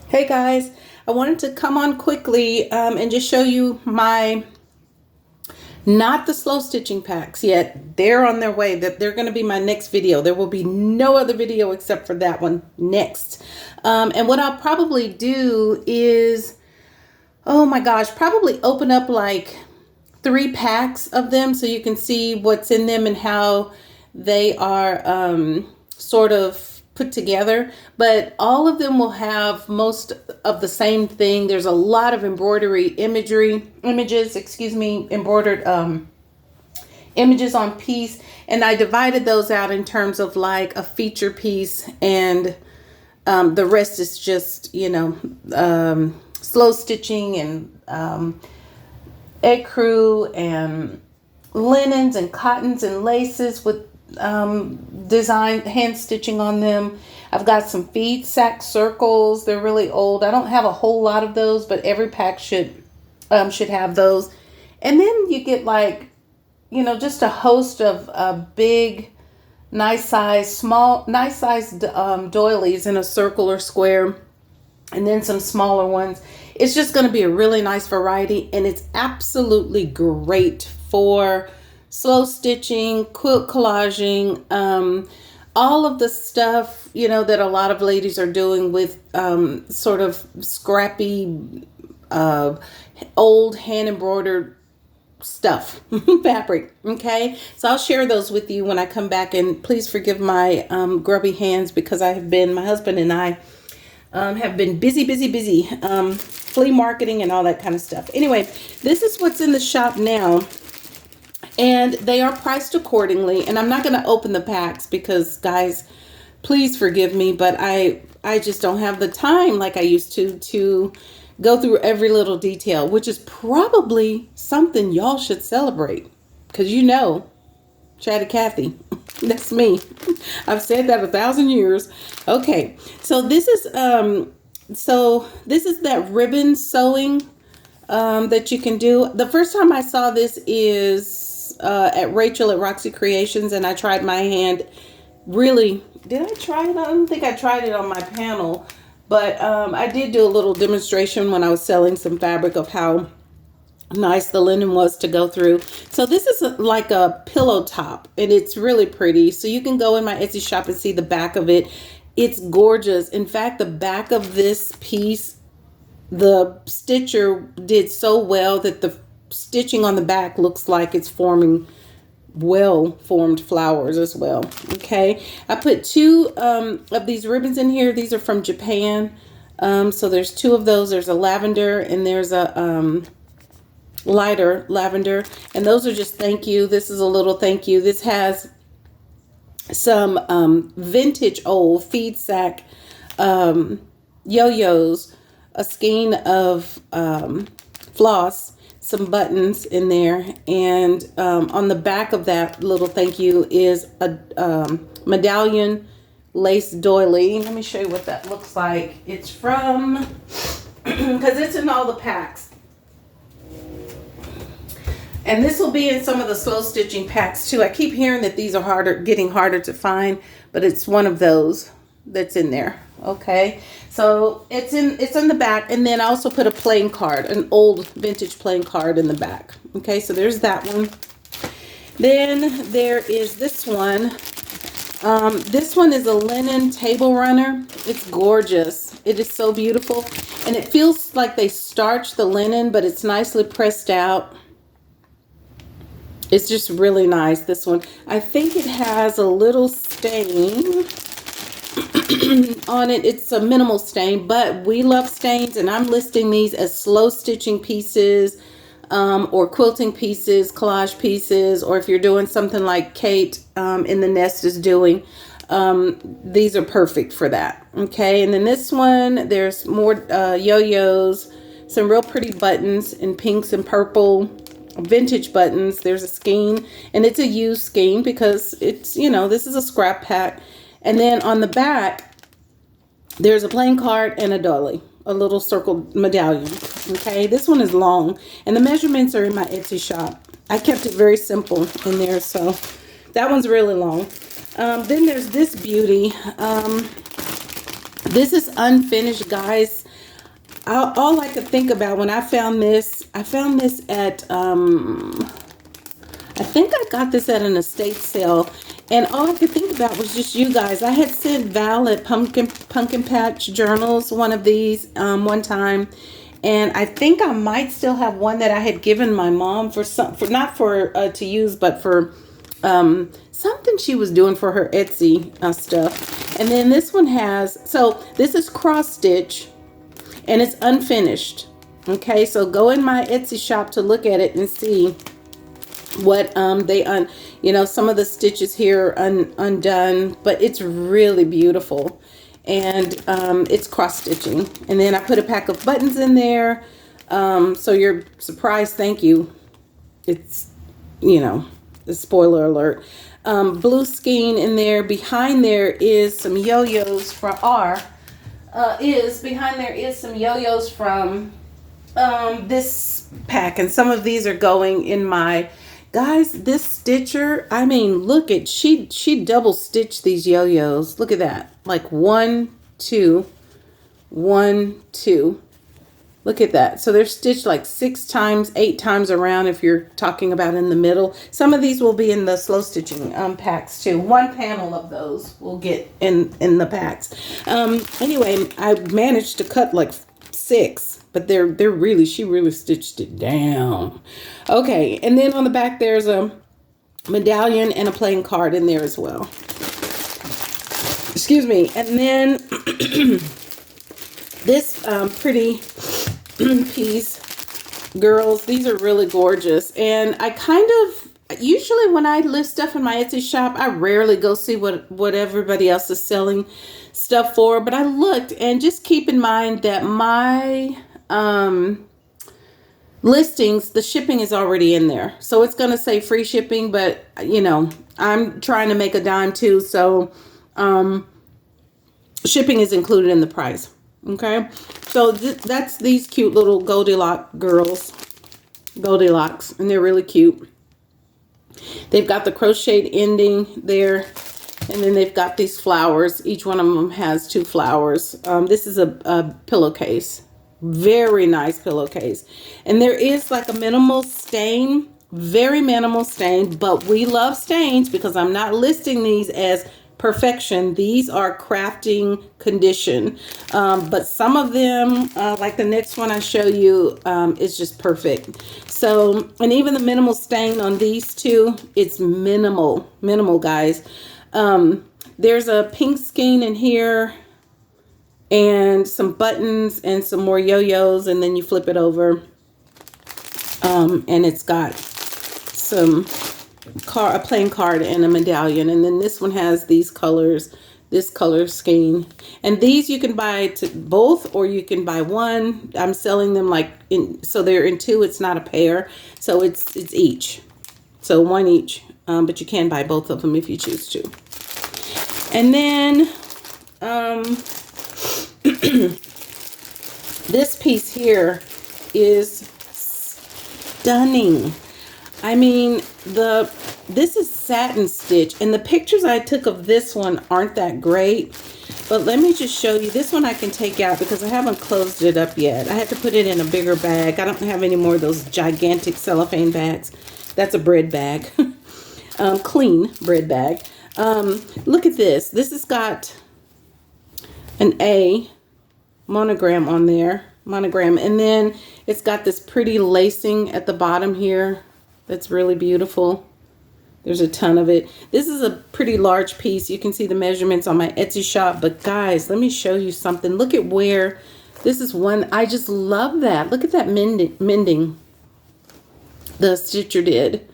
Hey guys, I wanted to come on quickly and just show you not the slow stitching packs yet. They're on their way. That they're going to be my next video. There will be no other video except for that one next. And what I'll probably do is, oh my gosh, probably open up like 3 packs of them so you can see what's in them and how they are sort of put together. But all of them will have most of the same thing. There's a lot of embroidery embroidered images on piece, and I divided those out in terms of like a feature piece, and the rest is just, slow stitching and ecru and linens and cottons and laces with design hand stitching on them. I've got some feed sack circles. They're really old. I don't have a whole lot of those, but every pack should have those. And then you get like, just a host of big, nice sized doilies in a circle or square, and then some smaller ones. It's just going to be a really nice variety, and it's absolutely great for slow stitching, quilt collaging, all of the stuff, that a lot of ladies are doing with sort of scrappy, old hand embroidered stuff, fabric. Okay. So I'll share those with you when I come back, and please forgive my grubby hands because my husband and I have been busy, flea marketing and all that kind of stuff. Anyway, this is what's in the shop now. And they are priced accordingly. And I'm not going to open the packs because, guys, please forgive me, but I just don't have the time like I used to go through every little detail, which is probably something y'all should celebrate. Because Chatty Cathy, that's me. I've said that 1,000 years. Okay, so this is that ribbon sewing that you can do. The first time I saw this is at Rachel at Roxy Creations, and I tried my hand. Really, did I try it? I don't think I tried it on my panel, but I did do a little demonstration when I was selling some fabric of how nice the linen was to go through. So this is like a pillow top, and it's really pretty. So you can go in my Etsy shop and see the back of it. It's gorgeous. In fact, the back of this piece, the stitcher did so well that the stitching on the back looks like it's forming well-formed flowers as well. Okay, I put 2 of these ribbons in here. These are from Japan. So there's 2 of those. There's a lavender and there's a lighter lavender, and those are just thank you. This is a little thank you. This has some vintage old feed sack yo-yos, a skein of floss, some buttons in there, and on the back of that little thank you is a medallion lace doily. Let me show you what that looks like. It's from, because it's in all the packs, and this will be in some of the slow stitching packs too. I keep hearing that these are getting harder to find, but it's one of those that's in there. Okay, so it's in the back, and then I also put a playing card, an old vintage playing card in the back. Okay, so there's that one. Then there is this one. This one is a linen table runner. It's gorgeous. It is so beautiful, and it feels like they starched the linen, but it's nicely pressed out. It's just really nice. This one, I think it has a little stain on it. It's a minimal stain, but we love stains, and I'm listing these as slow stitching pieces, or quilting pieces, collage pieces, or if you're doing something like Kate in the Nest is doing, these are perfect for that. Okay, and then this one, there's more yo-yos, some real pretty buttons in pinks and purple, vintage buttons. There's a skein, and it's a used skein because it's, this is a scrap pack. And then on the back, there's a playing card and a doily, a little circled medallion. Okay, this one is long, and the measurements are in my Etsy shop. I kept it very simple in there, so that one's really long. Then there's this beauty. This is unfinished, guys. all I could think about when I found this at, I think I got this at an estate sale, and all I could think about was just you guys. I had sent Val at Pumpkin Patch Journals one of these one time, and I think I might still have one that I had given my mom for not for to use, but for something she was doing for her Etsy stuff. And then this one has, so this is cross stitch, and it's unfinished. Okay, so go in my Etsy shop to look at it and see what you know, some of the stitches here are undone, but it's really beautiful. And it's cross stitching. And then I put a pack of buttons in there, so you're surprised. Thank you. It's, you know, the spoiler alert. Blue skein in there. Behind there is some yo-yos from behind there is some yo-yos from this pack, and some of these are going in my, guys, this stitcher, I mean, look at, she double stitched these yo-yos. Look at that. Like 1, 2, 1, 2. Look at that. So they're stitched like 6 times, 8 times around if you're talking about in the middle. Some of these will be in the slow stitching packs too. One panel of those will get in the packs. Anyway, I managed to cut like 6. But they're really, she really stitched it down. Okay, and then on the back there's a medallion and a playing card in there as well. Excuse me. And then this pretty piece, girls, these are really gorgeous. And I kind of, usually when I list stuff in my Etsy shop, I rarely go see what everybody else is selling stuff for. But I looked, and just keep in mind that my listings, the shipping is already in there, so it's going to say free shipping, but you know, I'm trying to make a dime too, so shipping is included in the price. Okay, so that's these cute little Goldilocks girls, Goldilocks, and they're really cute. They've got the crocheted ending there, and then they've got these flowers. Each one of them has 2 flowers. This is a pillowcase. Very nice pillowcase. And there is like a minimal stain, very minimal stain, but we love stains because I'm not listing these as perfection. These are crafting condition. But some of them, like the next one I show you, is just perfect. So, and even the minimal stain on these two, it's minimal, guys. There's a pink skein in here, and some buttons and some more yo-yos, and then you flip it over, and it's got some a playing card and a medallion. And then this one has these colors, this color scheme, and these you can buy both, or you can buy one. I'm selling them like so they're in 2. It's not a pair, so it's each, so 1 each, but you can buy both of them if you choose to. And then this piece here is stunning. I mean, this is satin stitch, and the pictures I took of this one aren't that great, but let me just show you. This one I can take out because I haven't closed it up yet. I had to put it in a bigger bag. I don't have any more of those gigantic cellophane bags. That's a bread bag. Clean bread bag. Look at this. This has got an A monogram on there, and then it's got this pretty lacing at the bottom here that's really beautiful. There's a ton of it. This is a pretty large piece. You can see the measurements on my Etsy shop, but guys, let me show you something. Look at where this is one. I just love that. Look at that mending the stitcher did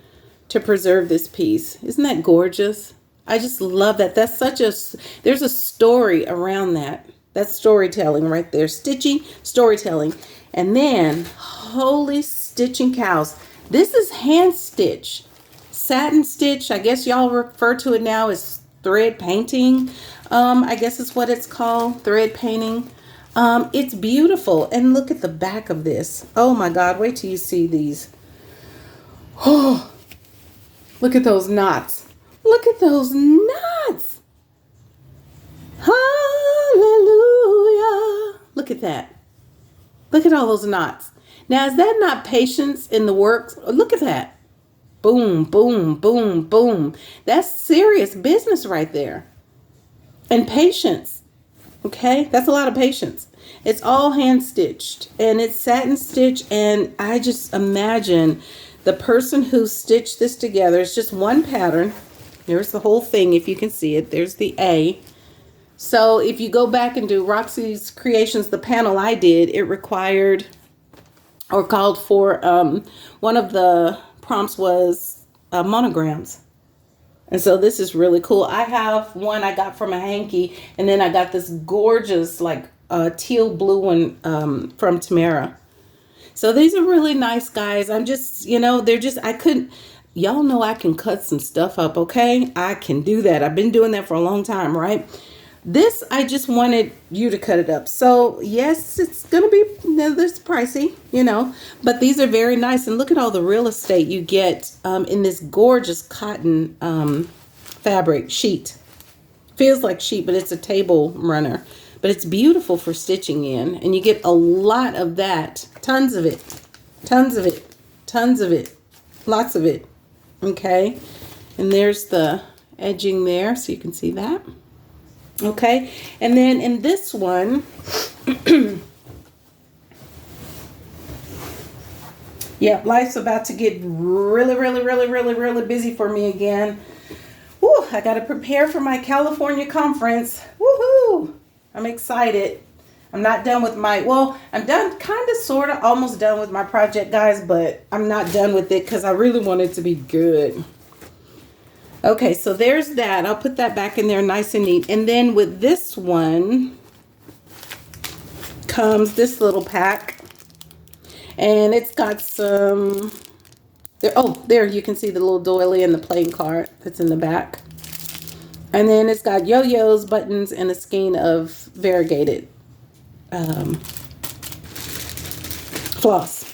to preserve this piece. Isn't that gorgeous? I just love that. That's such a, there's a story around that. That's storytelling right there. Stitchy storytelling. And then, holy stitching cows, this is hand stitch, satin stitch. I guess y'all refer to it now as thread painting. I guess is what it's called, thread painting. It's beautiful. And look at the back of this. Oh my God, wait till you see these. Oh, look at those knots. Look at those knots. Hallelujah. Look at that. Look at all those knots. Now, is that not patience in the works? Look at that. Boom, boom, boom, boom. That's serious business right there. And patience. Okay, that's a lot of patience. It's all hand stitched and it's satin stitch. And I just imagine the person who stitched this together. It's just one pattern. There's the whole thing, if you can see it. There's the A. So if you go back and do Roxy's Creations, the panel I did, it required or called for, one of the prompts was monograms. And so this is really cool. I have one I got from a hanky, and then I got this gorgeous like teal blue one from Tamara. So these are really nice, guys. I'm just, you know, they're just, I couldn't, y'all know I can cut some stuff up, okay? I can do that. I've been doing that for a long time, right? This, I just wanted you to cut it up. So yes, it's going to be, this pricey, you know, but these are very nice. And look at all the real estate you get in this gorgeous cotton fabric sheet. Feels like sheet, but it's a table runner. But it's beautiful for stitching in. And you get a lot of that. Tons of it. Tons of it. Tons of it. Lots of it. Okay. And there's the edging there, so you can see that. Okay, and then in this one, yeah, life's about to get really busy for me again. Woo, I got to prepare for my California conference. Woohoo! I'm excited. I'm not done with my, well, I'm done, kind of, sort of, almost done with my project, guys, but I'm not done with it because I really want it to be good. Okay, so there's that. I'll put that back in there nice and neat. And then with this one comes this little pack. And it's got some, there you can see the little doily and the playing card that's in the back. And then it's got yo-yos, buttons, and a skein of variegated floss.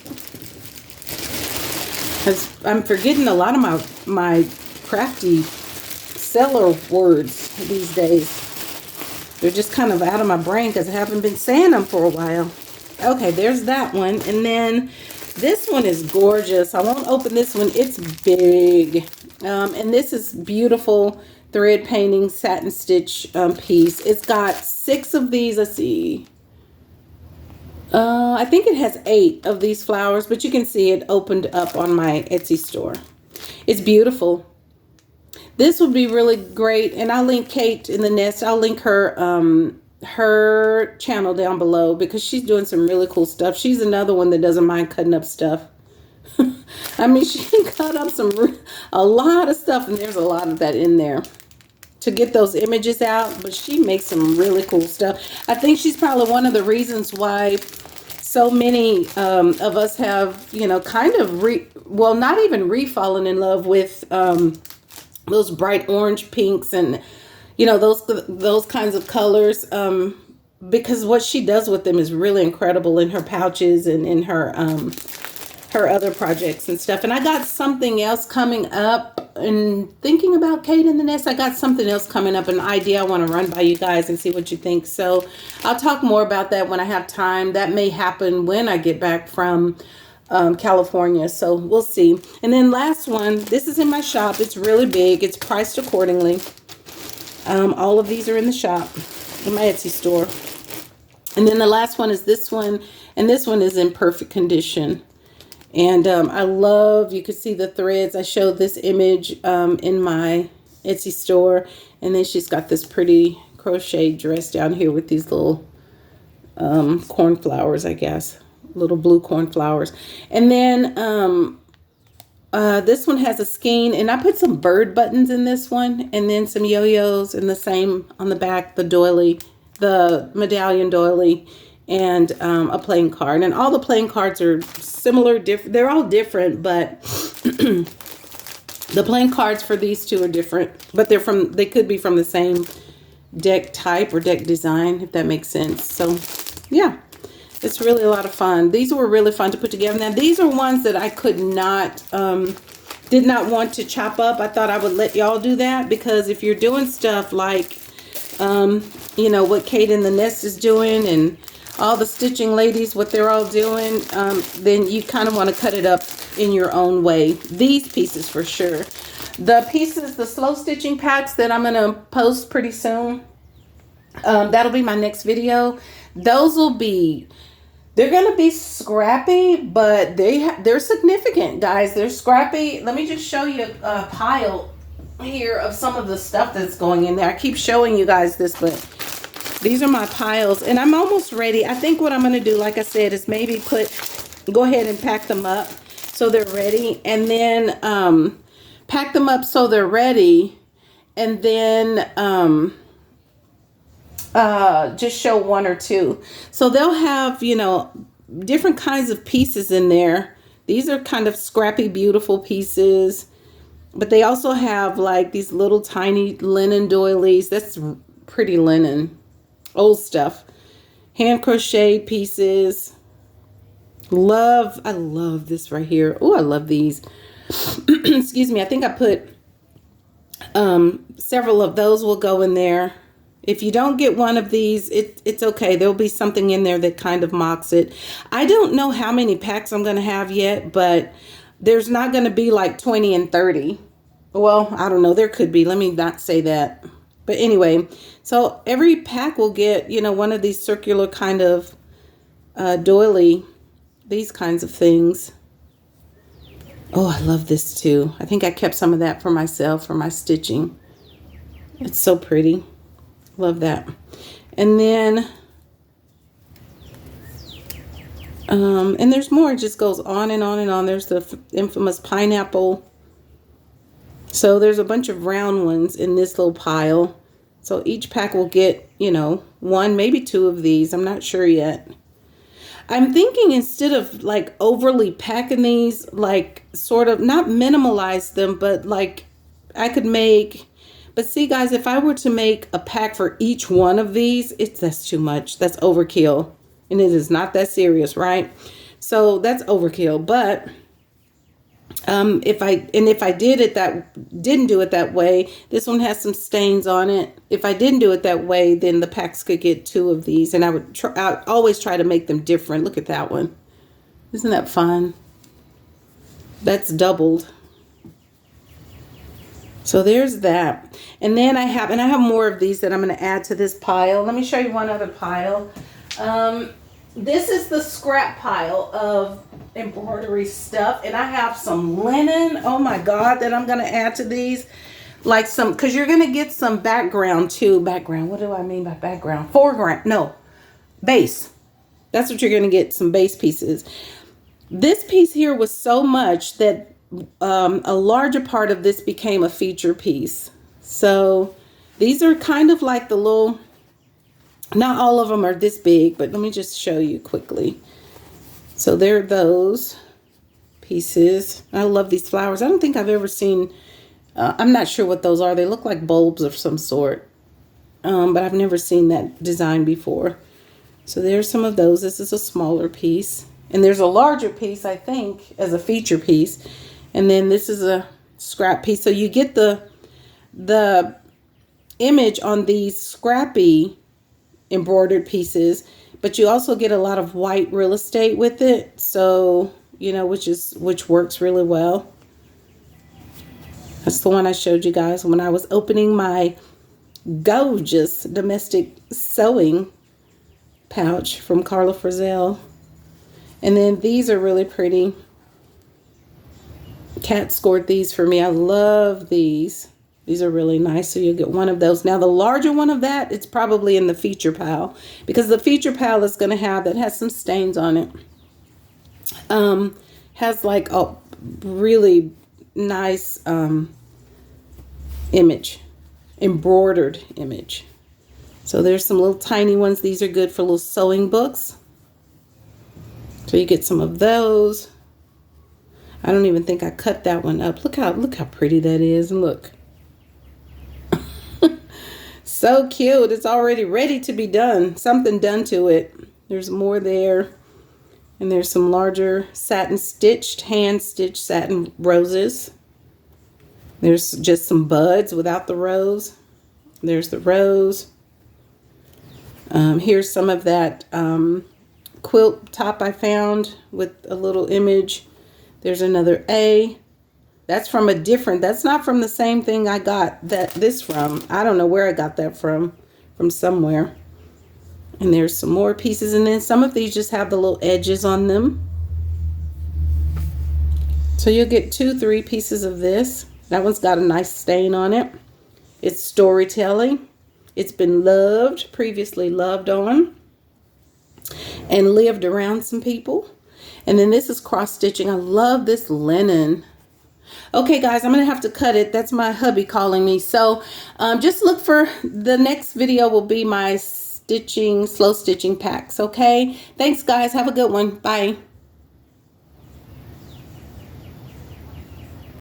I'm forgetting a lot of my crafty seller words these days. They're just kind of out of my brain because I haven't been saying them for a while. Okay, there's that one. And then this one is gorgeous. I won't open this one. It's big. And this is beautiful thread painting satin stitch piece. It's got 6 of these. Let's see. I think it has 8 of these flowers, but you can see it opened up on my Etsy store. It's beautiful. This would be really great, and I'll link Kate in the Nest. I'll link her her channel down below because she's doing some really cool stuff. She's another one that doesn't mind cutting up stuff. I mean, she can cut up a lot of stuff, and there's a lot of that in there to get those images out, but she makes some really cool stuff. I think she's probably one of the reasons why so many of us have, you know, kind of well, not even fallen in love with those bright orange pinks and, you know, those kinds of colors, because what she does with them is really incredible in her pouches and in her other projects and stuff. And I got something else coming up, and thinking about Kate in the Nest, I got something else coming up, an idea I want to run by you guys and see what you think. So I'll talk more about that when I have time. That may happen when I get back from California, so we'll see. And then last one, this is in my shop. It's really big. It's priced accordingly. All of these are in the shop, in my Etsy store. And then the last one is this one, and this one is in perfect condition. And I love, you can see the threads. I showed this image in my Etsy store, and then she's got this pretty crochet dress down here with these little cornflowers, I guess. Little blue cornflowers. And then this one has a skein, and I put some bird buttons in this one, and then some yo-yos, and the same on the back, the doily, the medallion doily, and a playing card. And all the playing cards are similar, different. They're all different, but the playing cards for these two are different, but they could be from the same deck type or deck design, if that makes sense. So yeah, it's really a lot of fun. These were really fun to put together. Now, these are ones that I could not, did not want to chop up. I thought I would let y'all do that, because if you're doing stuff like you know, what Kate in the Nest is doing and all the stitching ladies, what they're all doing, then you kind of want to cut it up in your own way. These pieces for sure. The pieces, the slow stitching packs that I'm going to post pretty soon, that'll be my next video. Those will be, they're going to be scrappy, but they're significant, guys. They're scrappy. Let me just show you a pile here of some of the stuff that's going in there. I keep showing you guys this, but these are my piles, and I'm almost ready. I think what I'm going to do, like I said, is maybe go ahead and pack them up so they're ready, and then pack them up so they're ready, and then just show one or two. So they'll have, you know, different kinds of pieces in there. These are kind of scrappy, beautiful pieces, but they also have like these little tiny linen doilies. That's pretty linen. Old stuff. Hand crocheted pieces. I love this right here. Oh, I love these. Excuse me. I think I put several of those will go in there. If you don't get one of these, it's okay. There'll be something in there that kind of mocks it. I don't know how many packs I'm going to have yet, but there's not going to be like 20 and 30. Well, I don't know. There could be. Let me not say that. But anyway, so every pack will get, you know, one of these circular kind of doily, these kinds of things. Oh, I love this too. I think I kept some of that for myself, for my stitching. It's so pretty. Love that. And then, and there's more. It just goes on and on and on. There's the infamous pineapple. So there's a bunch of round ones in this little pile. So each pack will get, you know, one, maybe two of these. I'm not sure yet. I'm thinking instead of like overly packing these, like sort of not minimalize them, but like I could make, but see guys, if I were to make a pack for each one of these, that's too much. That's overkill. And it is not that serious, right? So that's overkill. But if I didn't do it that way, this one has some stains on it. If I didn't do it that way, then the packs could get two of these, and I always try to make them different. Look at that one. Isn't that fun? That's doubled. So there's that. And then I have more of these that I'm going to add to this pile. Let me show you one other pile. This is the scrap pile of embroidery stuff, and I have some linen, oh my god, that I'm going to add to these, like some, because you're going to get some background too. Background, what do I mean by background? Foreground, no, base. That's what you're going to get, some base pieces. This piece here was so much that a larger part of this became a feature piece. So these are kind of like the little, not all of them are this big, but let me just show you quickly. So there are those pieces. I love these flowers. I don't think I've ever seen, I'm not sure what those are. They look like bulbs of some sort, but I've never seen that design before. So there's some of those. This is a smaller piece. And there's a larger piece, I think, as a feature piece. And then this is a scrap piece. So you get the image on these scrappy embroidered pieces, but you also get a lot of white real estate with it. So, you know, which works really well. That's the one I showed you guys when I was opening my gorgeous domestic sewing pouch from Karla Frizzelle. And then these are really pretty. Kat scored these for me. I love these. These are really nice. So you'll get one of those. Now the larger one of that, it's probably in the feature pile, because the feature pile is going to have, that has some stains on it. Has like a really nice image, embroidered image. So there's some little tiny ones. These are good for little sewing books. So you get some of those. I don't even think I cut that one up. Look how pretty that is. And look. So cute. It's already ready to be done. Something done to it. There's more there. And there's some larger satin stitched, hand stitched satin roses. There's just some buds without the rose. There's the rose. Here's some of that quilt top I found with a little image. There's another A. That's from a different, that's not from the same thing I got this from. I don't know where I got that from somewhere. And there's some more pieces, and then some of these just have the little edges on them. So you'll get 2-3 pieces of this. That one's got a nice stain on it. It's storytelling. It's been loved, previously loved on, and lived around some people. And then this is cross stitching. I love this linen. Okay, guys, I'm going to have to cut it. That's my hubby calling me. So just look for the next video will be my slow stitching packs. Okay, thanks, guys. Have a good one. Bye.